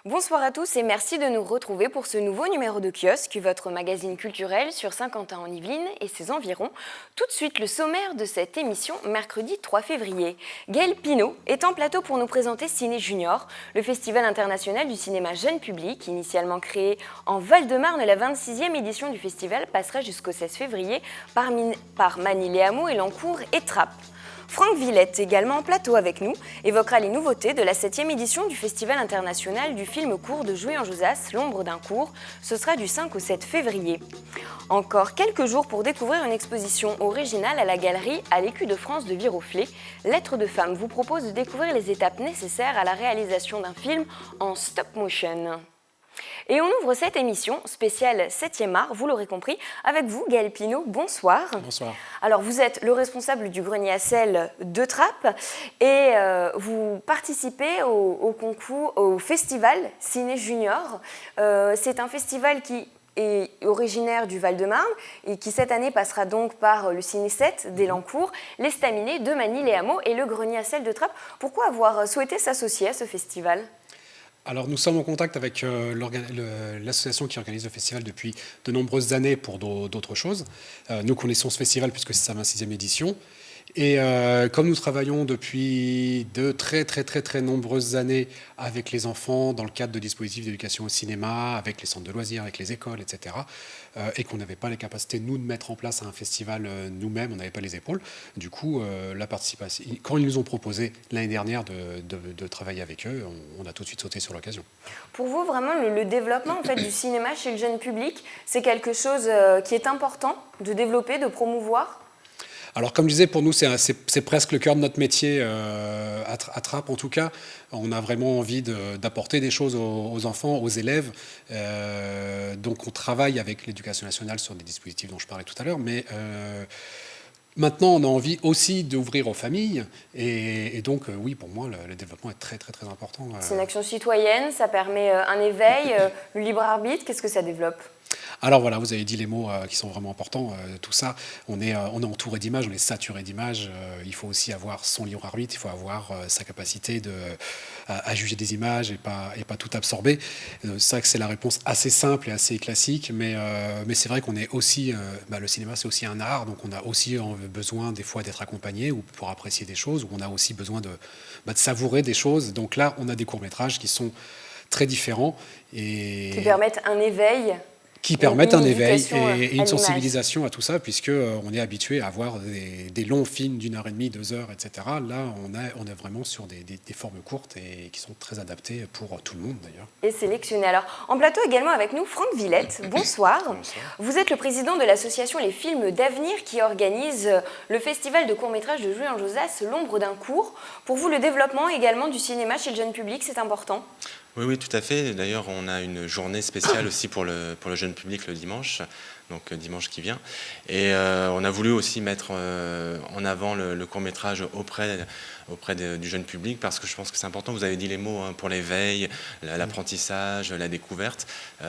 Bonsoir à tous et merci de nous retrouver pour ce nouveau numéro de Kiosque, votre magazine culturel sur Saint-Quentin-en-Yvelines et ses environs. Tout de suite, le sommaire de cette émission, mercredi 3 février. Gaël Pinault est en plateau pour nous présenter Ciné Junior, le festival international du cinéma jeune public. Initialement créé en Val-de-Marne, la 26e édition du festival passera jusqu'au 16 février par Magny-les-Hameaux, Elancourt et Trappes. Franck Villette, également en plateau avec nous, évoquera les nouveautés de la 7e édition du Festival international du film court de Jouy-en-Josas, L'ombre d'un cours. Ce sera du 5 au 7 février. Encore quelques jours pour découvrir une exposition originale à la galerie à l'Écu de France de Viroflay. Lettres de Femme vous propose de découvrir les étapes nécessaires à la réalisation d'un film en stop motion. Et on ouvre cette émission spéciale 7e art, vous l'aurez compris, avec vous, Gaël Pinault. Bonsoir. Bonsoir. Alors, vous êtes le responsable du grenier à sel de Trappes et vous participez au concours, au festival Ciné Junior. C'est un festival qui est originaire du Val-de-Marne et qui cette année passera donc par le Ciné 7 d'Elancourt, l'Estaminet de Magny-les-Hameaux et le grenier à sel de Trappes. Pourquoi avoir souhaité s'associer à ce festival ? Alors nous sommes en contact avec l'association qui organise le festival depuis de nombreuses années pour d'autres choses. Nous connaissons ce festival puisque c'est sa 26e édition. Et comme nous travaillons depuis de très nombreuses années avec les enfants dans le cadre de dispositifs d'éducation au cinéma, avec les centres de loisirs, avec les écoles, etc., et qu'on n'avait pas les capacités, nous, de mettre en place un festival nous-mêmes, on n'avait pas les épaules. Du coup, la participation, quand ils nous ont proposé l'année dernière de travailler avec eux, on a tout de suite sauté sur l'occasion. Pour vous, vraiment, le développement en fait, du cinéma chez le jeune public, c'est quelque chose qui est important de développer, de promouvoir ? Alors, comme je disais, pour nous, c'est presque le cœur de notre métier à Trappes, en tout cas. On a vraiment envie d'apporter des choses aux enfants, aux élèves. Donc, on travaille avec l'Éducation nationale sur des dispositifs dont je parlais tout à l'heure. Mais maintenant, on a envie aussi d'ouvrir aux familles. Et donc, oui, pour moi, le développement est très important. C'est une action citoyenne, ça permet un éveil, le libre arbitre. Qu'est-ce que ça développe ? Alors voilà, vous avez dit les mots qui sont vraiment importants. Tout ça, on est entouré d'images, on est saturé d'images. Il faut aussi avoir son libre arbitre, il faut avoir sa capacité à juger des images et pas tout absorber. C'est vrai que c'est la réponse assez simple et assez classique, mais c'est vrai qu'on est aussi, le cinéma c'est aussi un art, donc on a aussi besoin des fois d'être accompagné ou pour apprécier des choses, ou on a aussi besoin de savourer des choses. Donc là, on a des courts-métrages qui sont très différents. Et qui permettent un éveil. Qui permettent un éveil et une sensibilisation à tout ça, puisqu'on est habitué à voir des longs films d'1h30, 2 heures, etc. Là, on est vraiment sur des formes courtes et qui sont très adaptées pour tout le monde, d'ailleurs. Et sélectionnées. Alors, en plateau également avec nous, Franck Villette. Bonsoir. Bonsoir. Vous êtes le président de l'association Les Films d'Avenir qui organise le festival de court-métrage de Jouy-en-Josas, L'ombre d'un cours. Pour vous, le développement également du cinéma chez le jeune public, c'est important ? Oui, tout à fait. D'ailleurs, on a une journée spéciale aussi pour le jeune public le dimanche, donc dimanche qui vient. Et on a voulu aussi mettre en avant le court-métrage auprès du jeune public, parce que je pense que c'est important. Vous avez dit les mots pour l'éveil, l'apprentissage, la découverte.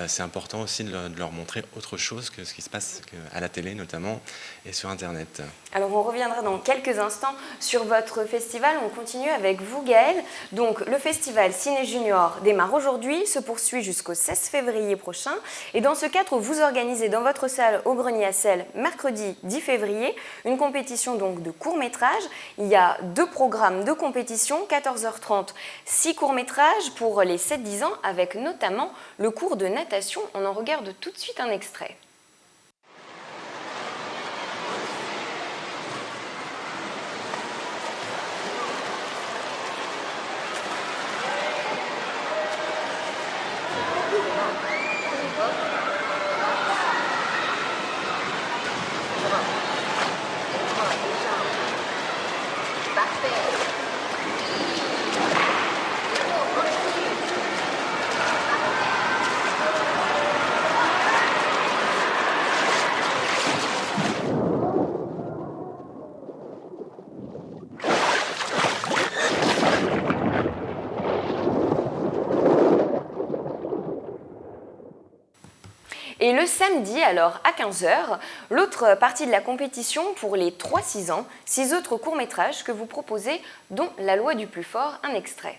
C'est important aussi de leur montrer autre chose que ce qui se passe à la télé notamment et sur Internet. Alors on reviendra dans quelques instants sur votre festival. On continue avec vous, Gaël. Donc le festival Ciné Junior démarre aujourd'hui, se poursuit jusqu'au 16 février prochain. Et dans ce cadre, vous organisez dans votre salle au grenier à sel mercredi 10 février une compétition donc de courts-métrages. Il y a 2 programmes de compétition, 14h30, 6 courts-métrages pour les 7-10 ans, avec notamment le cours de natation. On en regarde tout de suite un extrait. Et le samedi, alors à 15h, l'autre partie de la compétition pour les 3-6 ans, 6 autres courts-métrages que vous proposez, dont La loi du plus fort, un extrait.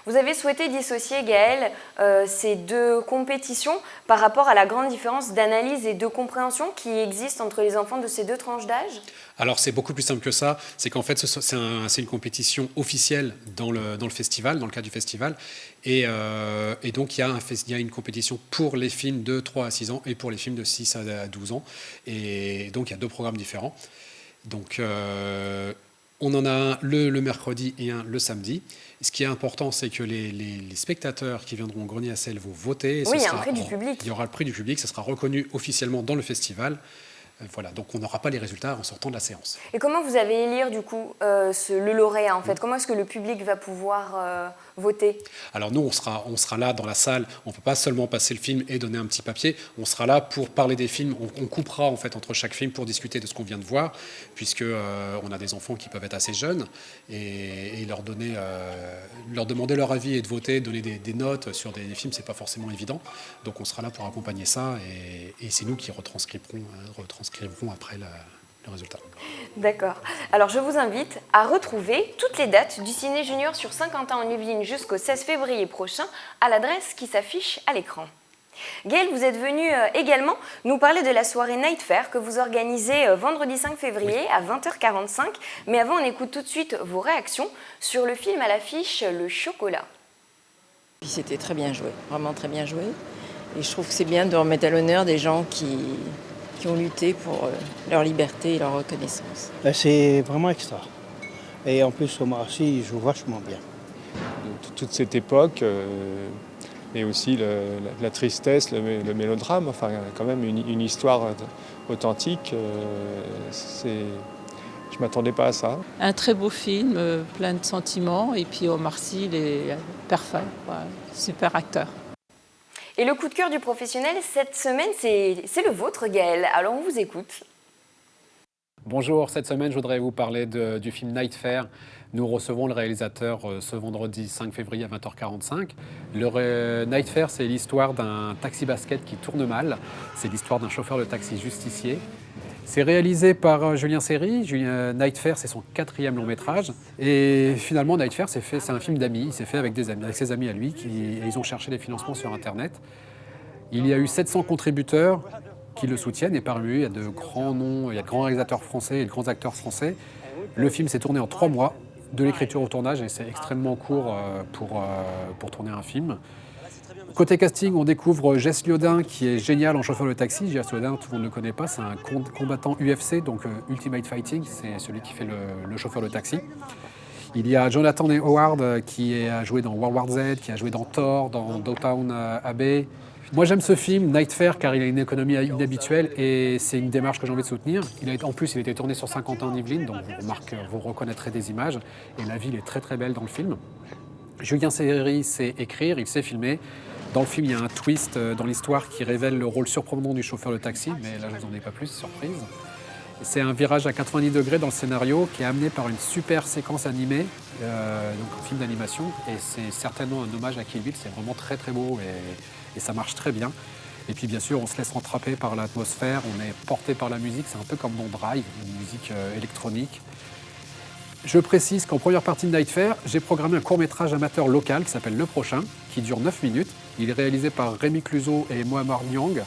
Vous avez souhaité dissocier, Gaël, ces deux compétitions par rapport à la grande différence d'analyse et de compréhension qui existe entre les enfants de ces deux tranches d'âge? Alors c'est beaucoup plus simple que ça, c'est qu'en fait c'est une compétition officielle dans le festival, dans le cadre du festival, et donc il y a une compétition pour les films de 3 à 6 ans et pour les films de 6 à 12 ans, et donc il y a deux programmes différents. Donc on en a un le mercredi et un le samedi. Ce qui est important, c'est que les spectateurs qui viendront au Grenier à Sel vont voter. Oui, il y a un prix du public. Il y aura le prix du public, ça sera reconnu officiellement dans le festival. Voilà, donc on n'aura pas les résultats en sortant de la séance. Et comment vous allez élire du coup le lauréat en fait? Comment est-ce que le public va pouvoir voter? Alors nous, on sera là dans la salle. On ne peut pas seulement passer le film et donner un petit papier. On sera là pour parler des films. On coupera en fait entre chaque film pour discuter de ce qu'on vient de voir, puisque on a des enfants qui peuvent être assez jeunes et leur demander leur avis et de voter, donner des notes sur des films, c'est pas forcément évident. Donc on sera là pour accompagner ça et c'est nous qui retranscriverons après le résultat. D'accord. Alors je vous invite à retrouver toutes les dates du Ciné Junior sur Saint-Quentin-en-Yvelines jusqu'au 16 février prochain à l'adresse qui s'affiche à l'écran. Gaël, vous êtes venu également nous parler de la soirée Night Fair que vous organisez vendredi 5 février à 20h45. Mais avant, on écoute tout de suite vos réactions sur le film à l'affiche Le Chocolat. C'était très bien joué, vraiment très bien joué. Et je trouve que c'est bien de remettre à l'honneur des gens qui ont lutté pour leur liberté et leur reconnaissance. C'est vraiment extra. Et en plus, Omar Sy, il joue vachement bien. Toute cette époque, et aussi la tristesse, le mélodrame, enfin quand même une histoire authentique, je ne m'attendais pas à ça. Un très beau film, plein de sentiments, et puis Omar Sy, il est parfait, super acteur. Et le coup de cœur du professionnel cette semaine, c'est le vôtre, Gaël. Alors on vous écoute. Bonjour, cette semaine je voudrais vous parler du film Night Fair. Nous recevons le réalisateur ce vendredi 5 février à 20h45. Le Night Fair, c'est l'histoire d'un taxi-basket qui tourne mal. C'est l'histoire d'un chauffeur de taxi justicier. C'est réalisé par Julien Seri. Night Fair, c'est son 4e long métrage. Et finalement, Night Fair, c'est un film d'amis. Il s'est fait avec ses amis à lui. Et ils ont cherché des financements sur Internet. Il y a eu 700 contributeurs qui le soutiennent. Et parmi eux, il y a de grands noms, il y a de grands réalisateurs français et de grands acteurs français. Le film s'est tourné en 3 mois, de l'écriture au tournage, et c'est extrêmement court pour tourner un film. Côté casting, on découvre Jess Liodin, qui est génial en chauffeur de taxi. Jess Liodin, tout le monde ne le connaît pas, c'est un combattant UFC, donc Ultimate Fighting, c'est celui qui fait le chauffeur de taxi. Il y a Jonathan Howard qui a joué dans World War Z, qui a joué dans Thor, dans Downton Abbey. Moi j'aime ce film, Night Fair, car il a une économie inhabituelle et c'est une démarche que j'ai envie de soutenir. En plus, il a été tourné sur Saint-Quentin-en-Yvelines, donc vous reconnaîtrez des images. Et la ville est très très belle dans le film. Julien Seri sait écrire, il sait filmer. Dans le film, il y a un twist dans l'histoire qui révèle le rôle surprenant du chauffeur de taxi, mais là, je ne vous en ai pas plus, surprise. C'est un virage à 90 degrés dans le scénario qui est amené par une super séquence animée, donc un film d'animation, et c'est certainement un hommage à Kill Bill, c'est vraiment très très beau et ça marche très bien. Et puis bien sûr, on se laisse rattraper par l'atmosphère, on est porté par la musique, c'est un peu comme dans Drive, une musique électronique. Je précise qu'en première partie de Night Fair, j'ai programmé un court-métrage amateur local qui s'appelle Le Prochain, qui dure 9 minutes. Il est réalisé par Rémi Cluzot et Mohamed Nyang.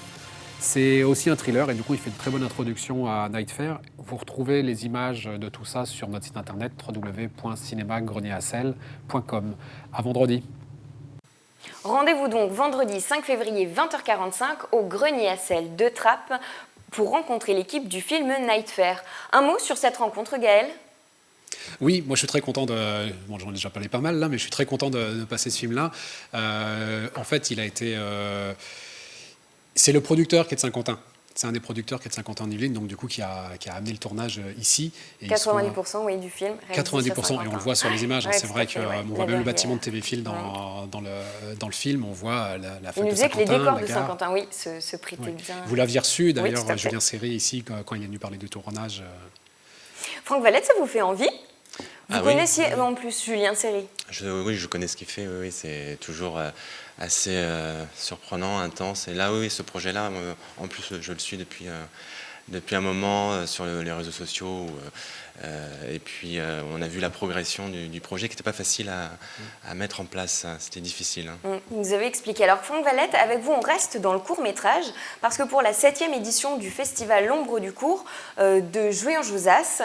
C'est aussi un thriller et du coup, il fait une très bonne introduction à Night Fair. Vous retrouvez les images de tout ça sur notre site internet www.cinémagrenier-à-sel.com. À vendredi. Rendez-vous donc vendredi 5 février 20h45 au Grenier à Sel de Trappes pour rencontrer l'équipe du film Night Fair. Un mot sur cette rencontre, Gaël ? Oui, moi je suis très content Bon, j'en ai déjà parlé pas mal là, mais je suis très content de passer ce film-là. En fait, il a été... c'est le producteur qui est de Saint-Quentin. C'est un des producteurs qui est de Saint-Quentin-en-Yvelines, donc du coup qui a amené le tournage ici. Et 90% oui, du film. 90%, et on le voit sur les images. Ouais, c'est vrai qu'on voit même le bâtiment de TV-Fil dans le film, on voit la Il fac nous de disait que les Saint-Quentin, décors la de gare. Saint-Quentin, oui, se prêtaient Oui. bien. Vous l'aviez reçu d'ailleurs, Oui, tout à fait. Julien Serré, ici, quand il est venu parler du tournage. Franck Valette, ça vous fait envie? Vous Ah oui, connaissiez oui. en plus Julien Serré? Oui, je connais ce qu'il fait. Oui, c'est toujours assez surprenant, intense. Et là, oui, ce projet-là, en plus, je le suis depuis un moment sur les réseaux sociaux. Et puis, on a vu la progression du projet qui n'était pas facile à mettre en place. C'était difficile. Vous nous avez expliqué. Alors, Franck Valette, avec vous, on reste dans le court-métrage parce que pour la 7e édition du festival L'Ombre du Cours de Jouy-en-Josas,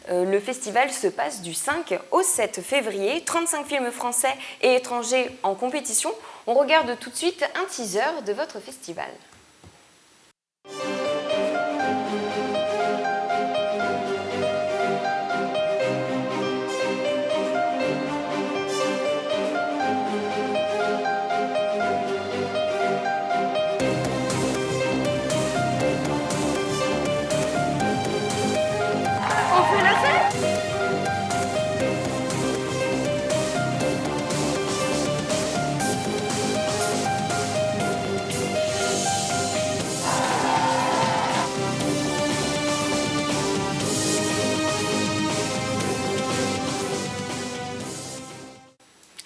le festival se passe du 5 au 7 février. 35 films français et étrangers en compétition. On regarde tout de suite un teaser de votre festival. On fait la fête?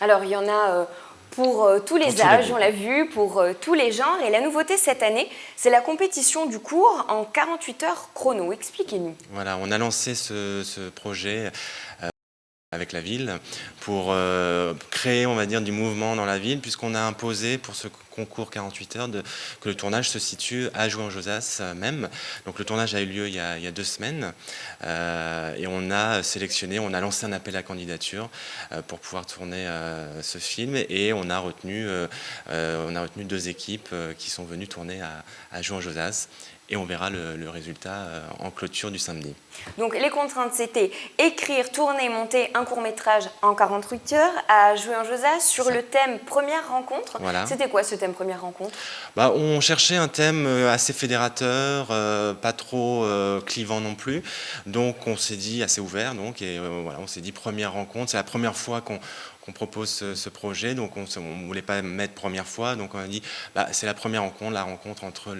Alors, il y en a pour tous les tous les âges, goûts. on l'a vu, pour tous les genres. Et la nouveauté cette année, c'est la compétition du cours en 48 heures chrono. Expliquez-nous. Voilà, on a lancé ce projet avec la ville pour créer, on va dire, du mouvement dans la ville, puisqu'on a imposé pour ce concours 48 heures que le tournage se situe à Jouy-en-Josas même. Donc le tournage a eu lieu il y a 2 semaines et on a sélectionné, on a lancé un appel à candidature pour pouvoir tourner ce film, et on a retenu 2 équipes qui sont venues tourner à Jouy-en-Josas. Et on verra le résultat en clôture du samedi. Donc les contraintes, c'était écrire, tourner, monter un court-métrage en 48 heures à Jouy-en-Josas sur le thème première rencontre. Voilà. C'était quoi ce thème première rencontre? On cherchait un thème assez fédérateur, pas trop clivant non plus. Donc on s'est dit, assez ouvert, donc, et voilà, on s'est dit première rencontre. C'est la première fois qu'on propose ce projet, donc on ne voulait pas mettre première fois, donc on a dit c'est la première rencontre, la rencontre entre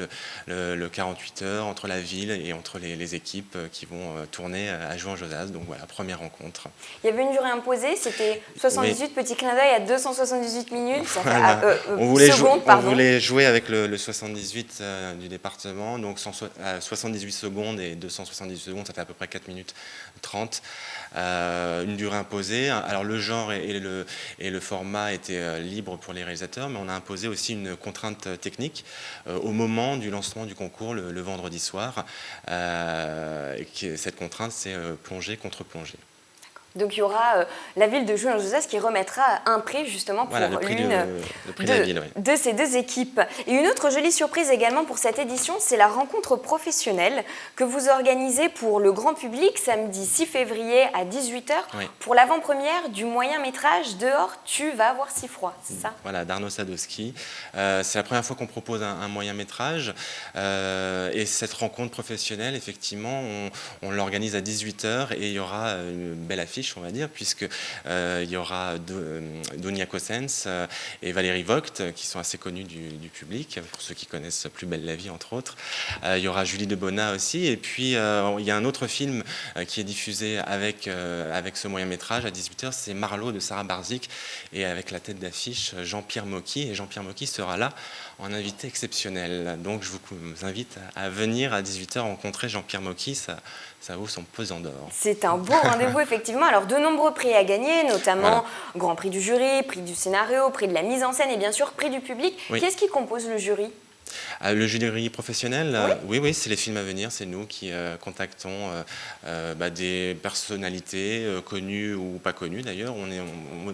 le 48 heures, entre la ville et entre les équipes qui vont tourner à Jouy-en-Josas. Donc voilà, première rencontre. Il y avait une durée imposée, c'était 78 petits clins d'œil à 278 minutes, ça fait, Voilà. secondes, On pardon. voulait jouer avec le 78 du département, donc 78 secondes et 278 secondes, ça fait à peu près 4 minutes 30. Une durée imposée. Alors le genre et le format étaient libres pour les réalisateurs, mais on a imposé aussi une contrainte technique au moment du lancement du concours le vendredi soir. Cette contrainte, c'est plongée contre plongée. Donc il y aura la ville de Jouy-en-Josas qui remettra un prix justement pour Voilà, le prix de la ville, oui. de ces 2 équipes. Et une autre jolie surprise également pour cette édition, c'est la rencontre professionnelle que vous organisez pour le grand public samedi 6 février à 18 h Oui. pour l'avant-première du moyen-métrage Dehors, tu vas avoir si froid, c'est ça? Voilà, d'Arnaud Sadowski. C'est la première fois qu'on propose un moyen-métrage. Et cette rencontre professionnelle, effectivement, on l'organise à 18 h et il y aura une belle affiche, on va dire, puisque il y aura Donia Cossens et Valérie Vogt, qui sont assez connus du public, pour ceux qui connaissent Plus belle la vie, entre autres. Il y aura Julie Debona aussi. Et puis, il y a un autre film qui est diffusé avec ce moyen-métrage à 18 h, c'est Marlowe de Sarah Barzik, et avec la tête d'affiche Jean-Pierre Mocky. Et Jean-Pierre Mocky sera là en invité exceptionnel. Donc, je vous invite à venir à 18 h rencontrer Jean-Pierre Mocky. Ça vaut son pesant d'or. C'est un beau rendez-vous, effectivement. Alors, de nombreux prix à gagner, notamment Voilà. Grand Prix du jury, Prix du scénario, Prix de la mise en scène et bien sûr Prix du public. Oui. Qu'est-ce qui compose le jury? Le jury professionnel, oui, c'est les films à venir, c'est nous qui contactons des personnalités connues ou pas connues d'ailleurs. On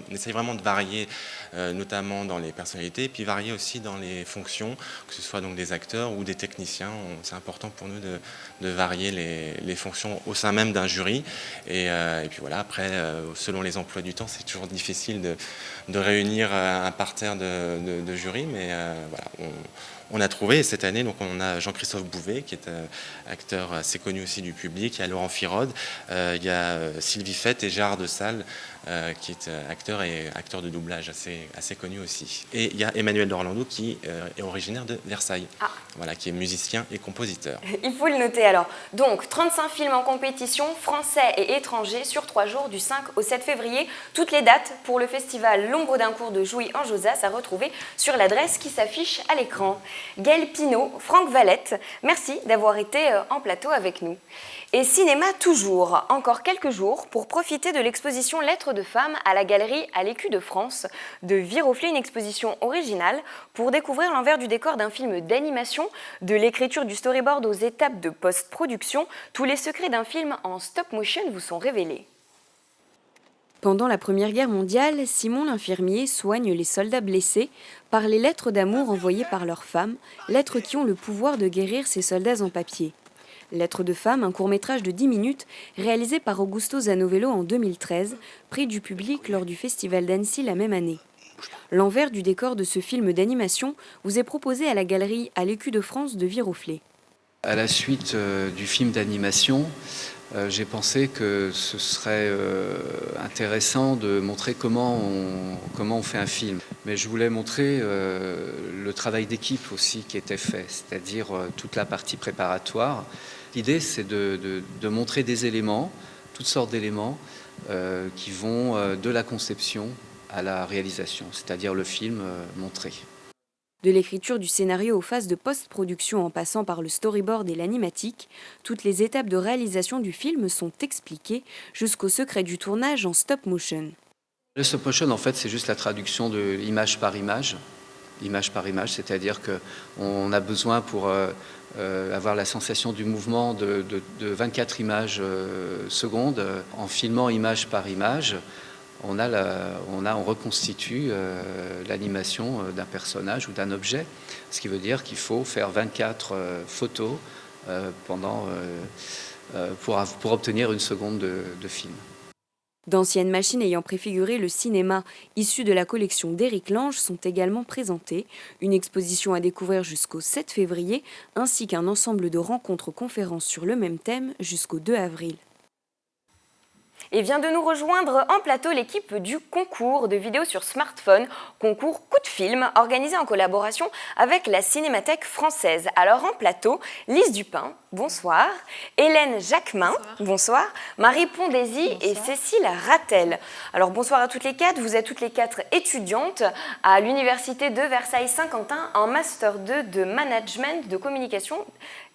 essaye vraiment de varier, notamment dans les personnalités, et puis varier aussi dans les fonctions, que ce soit donc des acteurs ou des techniciens. C'est important pour nous de varier les fonctions au sein même d'un jury. Et puis voilà, après, selon les emplois du temps, c'est toujours difficile de réunir un parterre de jury, mais voilà, on a trouvé retrouver. Et cette année, donc, on a Jean-Christophe Bouvet, qui est acteur assez connu aussi du public. Il y a Laurent Firode, il y a Sylvie Fett et Gérard de Salle, qui est acteur de doublage assez connu aussi. Et il y a Emmanuel d'Orlando, qui est originaire de Versailles, voilà, qui est musicien et compositeur. Il faut le noter alors. Donc, 35 films en compétition, français et étrangers, sur 3 jours, du 5 au 7 février. Toutes les dates pour le festival L'Ombre d'un cours de Jouy en Josas à retrouver sur l'adresse qui s'affiche à l'écran. Gaël Pinault, Franck Valette, merci d'avoir été en plateau avec nous. Et cinéma toujours, encore quelques jours pour profiter de l'exposition Lettres de femmes à la galerie à l'Écu de France de Viroflay, une exposition originale pour découvrir l'envers du décor d'un film d'animation, de l'écriture du storyboard aux étapes de post-production. Tous les secrets d'un film en stop motion vous sont révélés. Pendant la Première Guerre mondiale, Simon l'infirmier soigne les soldats blessés par les lettres d'amour envoyées par leurs femmes, lettres qui ont le pouvoir de guérir ces soldats en papier. Lettres de femmes, un court-métrage de 10 minutes réalisé par Augusto Zanovello en 2013, prix du public lors du Festival d'Annecy la même année. L'envers du décor de ce film d'animation vous est proposé à la galerie à l'Écu de France de Viroflay. À la suite du film d'animation, j'ai pensé que ce serait intéressant de montrer comment on fait un film. Mais je voulais montrer le travail d'équipe aussi qui était fait, c'est-à-dire toute la partie préparatoire. L'idée, c'est de montrer des éléments, toutes sortes d'éléments qui vont de la conception à la réalisation, c'est-à-dire le film montré. De l'écriture du scénario aux phases de post-production en passant par le storyboard et l'animatique, toutes les étapes de réalisation du film sont expliquées jusqu'au secret du tournage en stop motion. Le stop motion, en fait, c'est juste la traduction de image par image, c'est-à-dire qu'on a besoin pour avoir la sensation du mouvement de 24 images secondes. En filmant image par image, on reconstitue l'animation d'un personnage ou d'un objet, ce qui veut dire qu'il faut faire 24 photos pour obtenir une seconde de film. D'anciennes machines ayant préfiguré le cinéma issues de la collection d'Éric Lange sont également présentées. Une exposition à découvrir jusqu'au 7 février, ainsi qu'un ensemble de rencontres-conférences sur le même thème jusqu'au 2 avril. Et vient de nous rejoindre en plateau l'équipe du concours de vidéos sur smartphone, concours Coup de film, organisé en collaboration avec la Cinémathèque française. Alors en plateau, Lise Dupin, bonsoir, Hélène Jacquemin, bonsoir, Marie Pondesi et Cécile Rattel. Alors bonsoir à toutes les quatre, vous êtes toutes les quatre étudiantes à l'Université de Versailles-Saint-Quentin en Master 2 de Management de Communication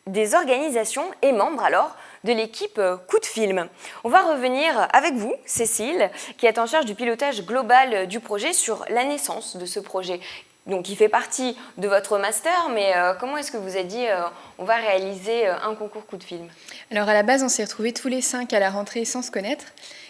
des organisations et membres alors de l'équipe Coup de film. On va revenir avec vous, Cécile, qui est en charge du pilotage global du projet sur la naissance de ce projet. Donc, il fait partie de votre master, mais comment est-ce que vous avez dit on va réaliser un concours Coup de film? Alors, à la base, on s'est retrouvés tous les 5 à la rentrée sans se connaître.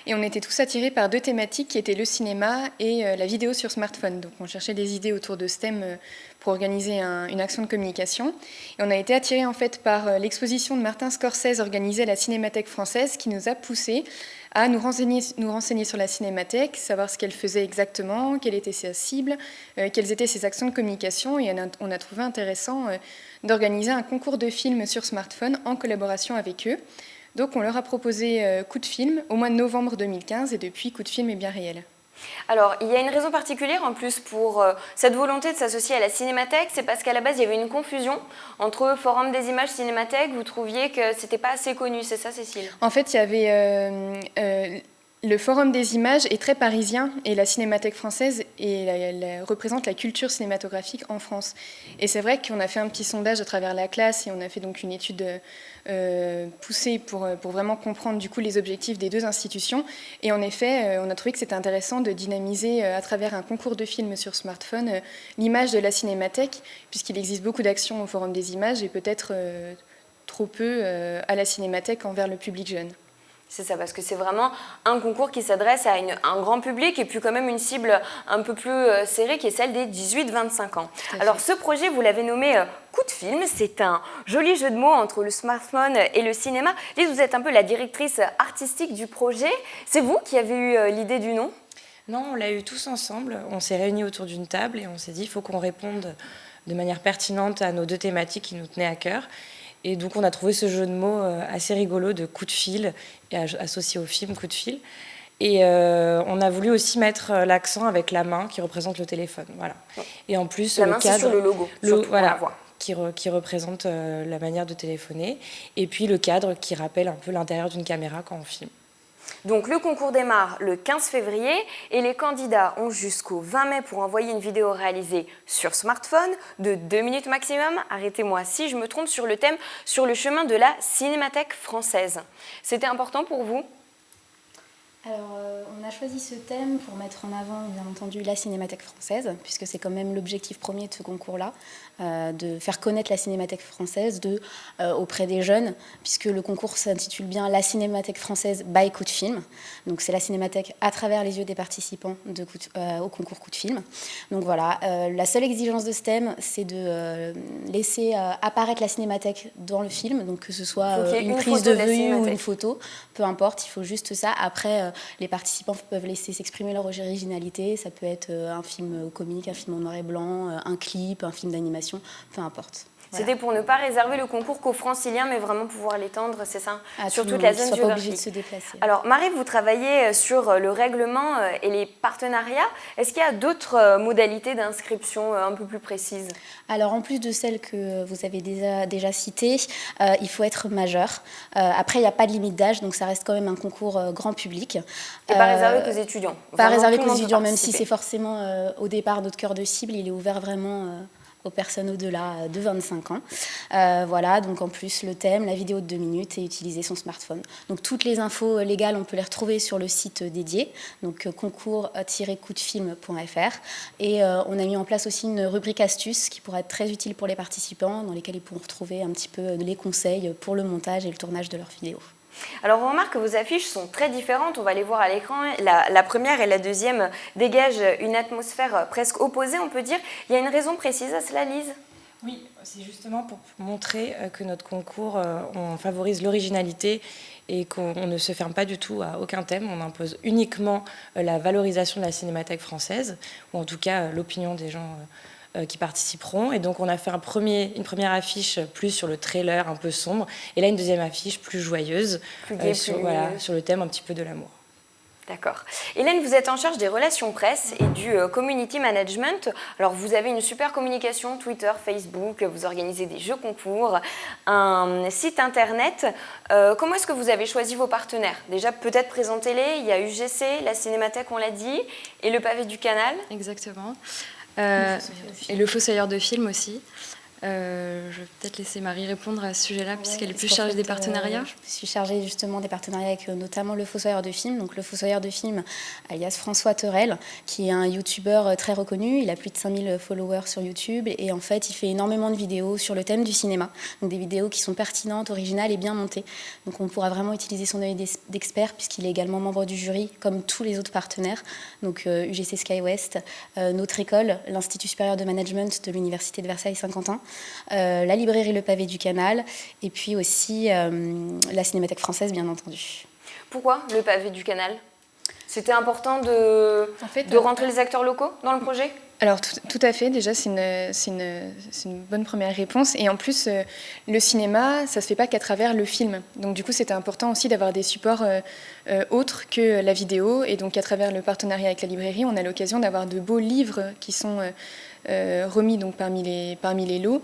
Et on était tous attirés par 2 thématiques qui étaient le cinéma et la vidéo sur smartphone. Donc on cherchait des idées autour de ce thème pour organiser une action de communication. Et on a été attirés en fait par l'exposition de Martin Scorsese organisée à la Cinémathèque française qui nous a poussés à nous renseigner sur la Cinémathèque, savoir ce qu'elle faisait exactement, quelle était sa cible, quelles étaient ses actions de communication. Et on a trouvé intéressant d'organiser un concours de films sur smartphone en collaboration avec eux. Donc on leur a proposé Coup de film au mois de novembre 2015 et depuis Coup de film est bien réel. Alors, il y a une raison particulière en plus pour cette volonté de s'associer à la Cinémathèque, c'est parce qu'à la base il y avait une confusion entre Forum des images Cinémathèque, vous trouviez que c'était pas assez connu, c'est ça Cécile? En fait, il y avait le Forum des images est très parisien et la Cinémathèque française représente la culture cinématographique en France. Et c'est vrai qu'on a fait un petit sondage à travers la classe et on a fait donc une étude poussée pour vraiment comprendre du coup les objectifs des 2 institutions. Et en effet, on a trouvé que c'était intéressant de dynamiser à travers un concours de films sur smartphone l'image de la Cinémathèque, puisqu'il existe beaucoup d'actions au Forum des images et peut-être trop peu à la Cinémathèque envers le public jeune. C'est ça, parce que c'est vraiment un concours qui s'adresse à un grand public et puis quand même une cible un peu plus serrée qui est celle des 18-25 ans. Alors ce projet, vous l'avez nommé Coup de film, c'est un joli jeu de mots entre le smartphone et le cinéma. Lise, vous êtes un peu la directrice artistique du projet. C'est vous qui avez eu l'idée du nom? Non, on l'a eu tous ensemble. On s'est réunis autour d'une table et on s'est dit il faut qu'on réponde de manière pertinente à nos 2 thématiques qui nous tenaient à cœur. Et donc on a trouvé ce jeu de mots assez rigolo de coup de fil, et associé au film coup de fil. Et on a voulu aussi mettre l'accent avec la main qui représente le téléphone. Voilà. Et en plus, la le main, cadre, c'est sur le logo, voilà, qui représente la manière de téléphoner. Et puis le cadre qui rappelle un peu l'intérieur d'une caméra quand on filme. Donc le concours démarre le 15 février et les candidats ont jusqu'au 20 mai pour envoyer une vidéo réalisée sur smartphone de 2 minutes maximum. Arrêtez-moi si je me trompe, sur le thème « Sur le chemin de la Cinémathèque française ». C'était important pour vous ? Alors, on a choisi ce thème pour mettre en avant, bien entendu, la Cinémathèque française, puisque c'est quand même l'objectif premier de ce concours-là, de faire connaître la Cinémathèque française auprès des jeunes, puisque le concours s'intitule bien La Cinémathèque française by Coup de Film. Donc, c'est la Cinémathèque à travers les yeux des participants au concours Coup de Film. Donc voilà, la seule exigence de ce thème, c'est de laisser apparaître la Cinémathèque dans le film, donc que ce soit une prise de vue ou une photo, peu importe, il faut juste ça. Après, les participants peuvent laisser s'exprimer leur originalité. Ça peut être un film comique, un film en noir et blanc, un clip, un film d'animation, peu importe. Voilà. C'était pour ne pas réserver le concours qu'aux franciliens, mais vraiment pouvoir l'étendre, c'est ça, sur toute la zone géographique. Pas obligé de se déplacer. Alors, Marie, vous travaillez sur le règlement et les partenariats. Est-ce qu'il y a d'autres modalités d'inscription un peu plus précises ? Alors, en plus de celles que vous avez déjà citées, il faut être majeur. Après, il n'y a pas de limite d'âge, donc ça reste quand même un concours grand public. Et pas réservé qu'aux étudiants. Pas réservé qu'aux étudiants, même si c'est forcément au départ notre cœur de cible, il est ouvert vraiment aux personnes au-delà de 25 ans. Voilà, donc en plus le thème, la vidéo de 2 minutes et utiliser son smartphone. Donc toutes les infos légales, on peut les retrouver sur le site dédié, donc concours-coupdefilm.fr. Et on a mis en place aussi une rubrique astuces qui pourra être très utile pour les participants, dans lesquelles ils pourront retrouver un petit peu les conseils pour le montage et le tournage de leurs vidéos. Alors on remarque que vos affiches sont très différentes, on va les voir à l'écran. La première et la deuxième dégagent une atmosphère presque opposée, on peut dire. Il y a une raison précise à cela, Lise ? Oui, c'est justement pour montrer que notre concours, on favorise l'originalité et qu'on ne se ferme pas du tout à aucun thème. On impose uniquement la valorisation de la Cinémathèque française, ou en tout cas l'opinion des gens qui participeront. Et donc on a fait une première affiche plus sur le trailer un peu sombre, et là une deuxième affiche plus joyeuse, sur le thème un petit peu de l'amour. D'accord. Hélène, vous êtes en charge des relations presse et du community management. Alors vous avez une super communication, Twitter, Facebook, vous organisez des jeux concours, un site internet. Comment est-ce que vous avez choisi vos partenaires ? Déjà, peut-être présentez-les. Il y a UGC, la Cinémathèque, on l'a dit, et le pavé du canal. Exactement. Et le Fossoyeur de film aussi. Je vais peut-être laisser Marie répondre à ce sujet-là, puisqu'elle est plus chargée des partenariats. Je suis chargée justement des partenariats avec notamment le Fossoyeur de film. Donc le Fossoyeur de film, alias François Terrel, qui est un youtubeur très reconnu. Il a plus de 5000 followers sur YouTube et en fait, il fait énormément de vidéos sur le thème du cinéma. Donc des vidéos qui sont pertinentes, originales et bien montées. Donc on pourra vraiment utiliser son œil d'expert puisqu'il est également membre du jury, comme tous les autres partenaires. Donc UGC SkyWest, notre école, l'Institut supérieur de management de l'Université de Versailles-Saint-Quentin, la librairie Le Pavé du Canal et puis aussi la Cinémathèque française, bien entendu. Pourquoi Le Pavé du Canal ? C'était important de rentrer les acteurs locaux dans le projet ? Alors tout à fait, déjà c'est une bonne première réponse. Et en plus, le cinéma, ça ne se fait pas qu'à travers le film. Donc du coup, c'était important aussi d'avoir des supports autres que la vidéo. Et donc à travers le partenariat avec la librairie, on a l'occasion d'avoir de beaux livres qui sont remis donc, parmi les lots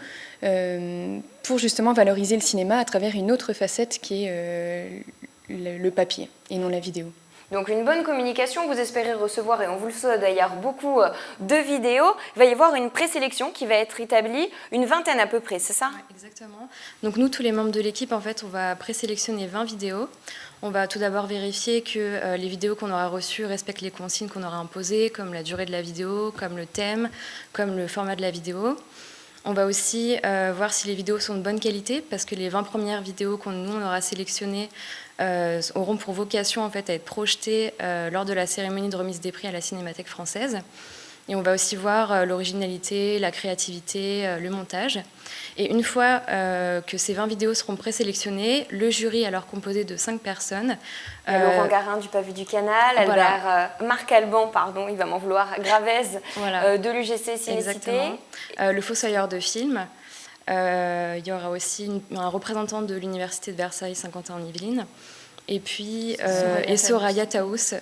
pour justement valoriser le cinéma à travers une autre facette qui est le papier et non la vidéo. Donc une bonne communication, vous espérez recevoir, et on vous le souhaite d'ailleurs, beaucoup de vidéos. Il va y avoir une présélection qui va être établie, une vingtaine à peu près, c'est ça ? Ouais, exactement. Donc nous, tous les membres de l'équipe, en fait, on va présélectionner 20 vidéos. On va tout d'abord vérifier que les vidéos qu'on aura reçues respectent les consignes qu'on aura imposées, comme la durée de la vidéo, comme le thème, comme le format de la vidéo. On va aussi voir si les vidéos sont de bonne qualité, parce que les 20 premières vidéos on aura sélectionnées auront pour vocation en fait, à être projetées lors de la cérémonie de remise des prix à la Cinémathèque française. Et on va aussi voir l'originalité, la créativité, le montage. Et une fois que ces 20 vidéos seront présélectionnées, le jury, alors composé de 5 personnes... Laurent Garin du Pavu du Canal, Albert, Marc Alban, pardon, il va m'en vouloir, Gravez de l'UGC Cinécité. Le Fossoyeur de film. Il y aura aussi un représentant de l'Université de Versailles Saint-Quentin en Yvelines. Et puis Soraya Taous,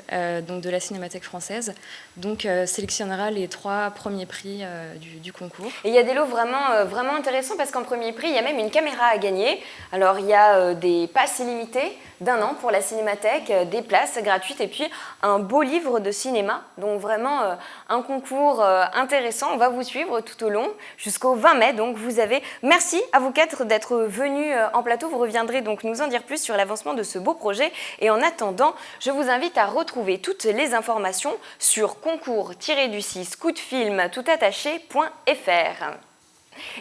donc de la Cinémathèque française, donc sélectionnera les 3 premiers prix du concours. Et il y a des lots vraiment intéressants parce qu'en premier prix, il y a même une caméra à gagner. Alors il y a des passes illimitées d'1 an pour la Cinémathèque, des places gratuites et puis un beau livre de cinéma. Donc vraiment un concours intéressant. On va vous suivre tout au long jusqu'au 20 mai. Donc vous avez... Merci à vous 4 d'être venus en plateau. Vous reviendrez donc nous en dire plus sur l'avancement de ce beau projet. Et en attendant, je vous invite à retrouver toutes les informations sur concours-du-6 coupdefilm.fr.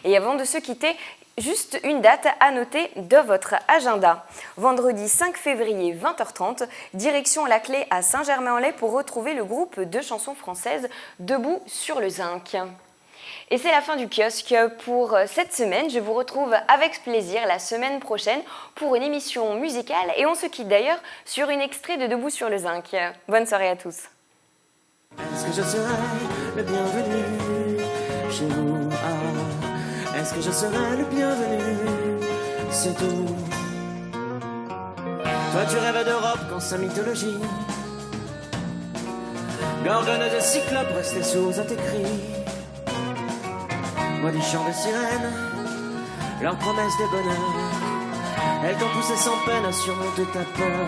Et avant de se quitter, juste une date à noter de votre agenda. Vendredi 5 février, 20h30, direction La Clé à Saint-Germain-en-Laye pour retrouver le groupe de chansons françaises Debout sur le zinc. Et c'est la fin du kiosque pour cette semaine. Je vous retrouve avec plaisir la semaine prochaine pour une émission musicale. Et on se quitte d'ailleurs sur une extrait de Debout sur le zinc. Bonne soirée à tous. Est-ce que je serai le bienvenu chez vous? Est-ce que je serai le bienvenu? C'est tout. Toi tu rêves d'Europe quand sa mythologie Gorgone de cyclope restés sourds à tes cris. Moi des chants de sirènes, leurs promesses de bonheur, elles t'ont poussé sans peine à surmonter ta peur.